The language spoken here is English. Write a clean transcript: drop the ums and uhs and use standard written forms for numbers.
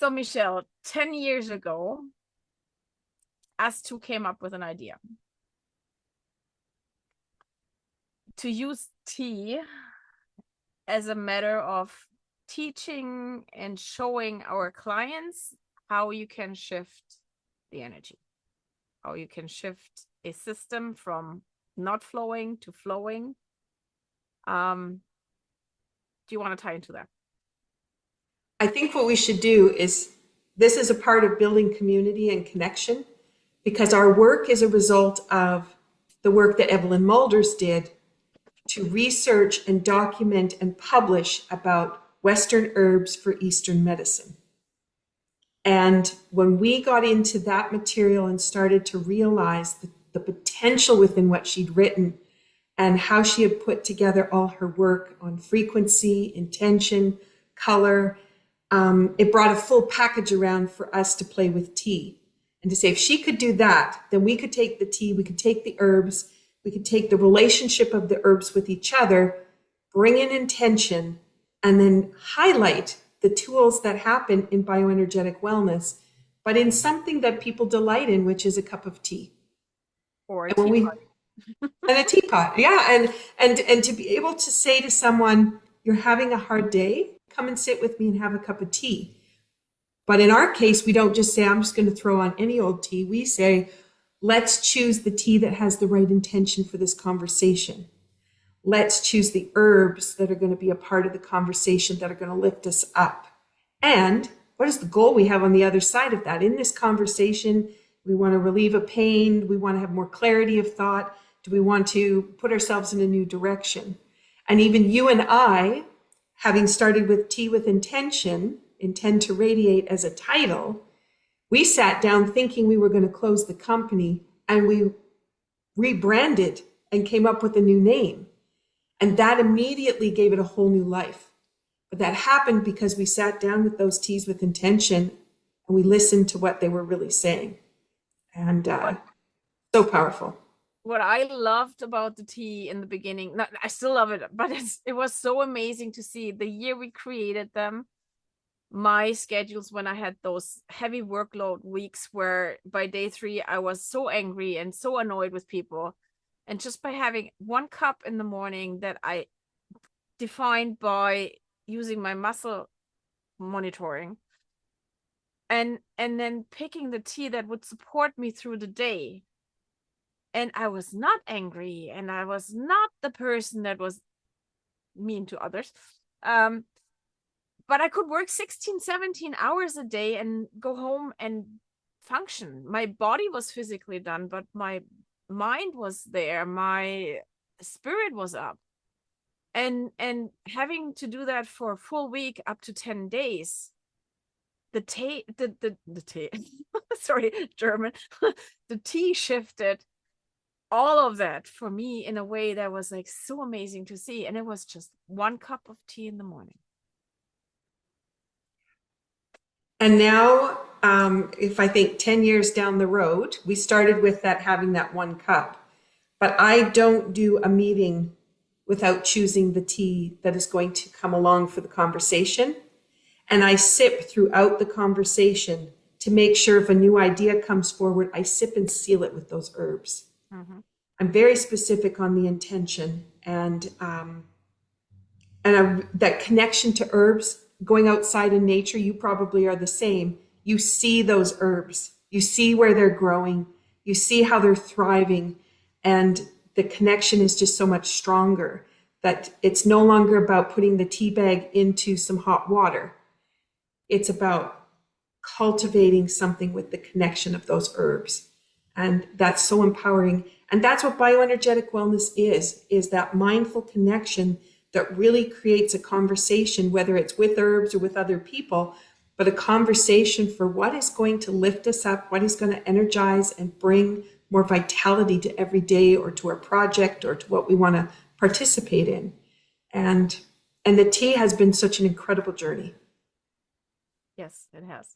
So Michelle, 10 years ago, us two came up with an idea to use tea as a matter of teaching and showing our clients how you can shift the energy, how you can shift a system from not flowing to flowing. Do you want to tie into that? I think what we should do is, this is a part of building community and connection, because our work is a result of the work that Evelyn Mulders did to research and document and publish about Western herbs for Eastern medicine. And when we got into that material and started to realize the potential within what she'd written and how she had put together all her work on frequency, intention, color, it brought a full package around for us to play with tea. And to say, if she could do that, then we could take the tea, we could take the herbs, we could take the relationship of the herbs with each other, bring in intention, and then highlight the tools that happen in bioenergetic wellness, but in something that people delight in, which is a cup of tea. Or a teapot. And a teapot, yeah. And to be able to say to someone, you're having a hard day, come and sit with me and have a cup of tea. But in our case, we don't just say, I'm just going to throw on any old tea. We say, let's choose the tea that has the right intention for this conversation. Let's choose the herbs that are going to be a part of the conversation, that are going to lift us up. And what is the goal we have on the other side of that? In this conversation, we want to relieve a pain. We want to have more clarity of thought. Do we want to put ourselves in a new direction? And even you and I, having started with Tea with Intention, Intend to Radiate as a title, we sat down thinking we were going to close the company, and we rebranded and came up with a new name. And that immediately gave it a whole new life. But that happened because we sat down with those teas with intention and we listened to what they were really saying. And so powerful. What I loved about the tea in the beginning, I still love it, but it was so amazing to see the year we created them. My schedules, when I had those heavy workload weeks where by day 3, I was so angry and so annoyed with people. And just by having one cup in the morning that I defined by using my muscle monitoring, and then picking the tea that would support me through the day. And I was not angry, and I was not the person that was mean to others. But I could work 16, 17 hours a day and go home and function. My body was physically done, but my mind was there. My spirit was up. And having to do that for a full week, up to 10 days, the tea, sorry, German, the tea shifted all of that for me in a way that was like so amazing to see. And it was just one cup of tea in the morning. And now, if I think 10 years down the road, we started with that, having that one cup, but I don't do a meeting without choosing the tea that is going to come along for the conversation. And I sip throughout the conversation to make sure if a new idea comes forward, I sip and seal it with those herbs. Mm-hmm. I'm very specific on the intention and that connection to herbs. Going outside in nature, you probably are the same. You see those herbs, you see where they're growing, you see how they're thriving, and the connection is just so much stronger that it's no longer about putting the tea bag into some hot water. It's about cultivating something with the connection of those herbs. And that's so empowering. And that's what bioenergetic wellness is that mindful connection that really creates a conversation, whether it's with herbs or with other people, but a conversation for what is going to lift us up, what is going to energize and bring more vitality to every day or to our project or to what we want to participate in. And the tea has been such an incredible journey. Yes, it has.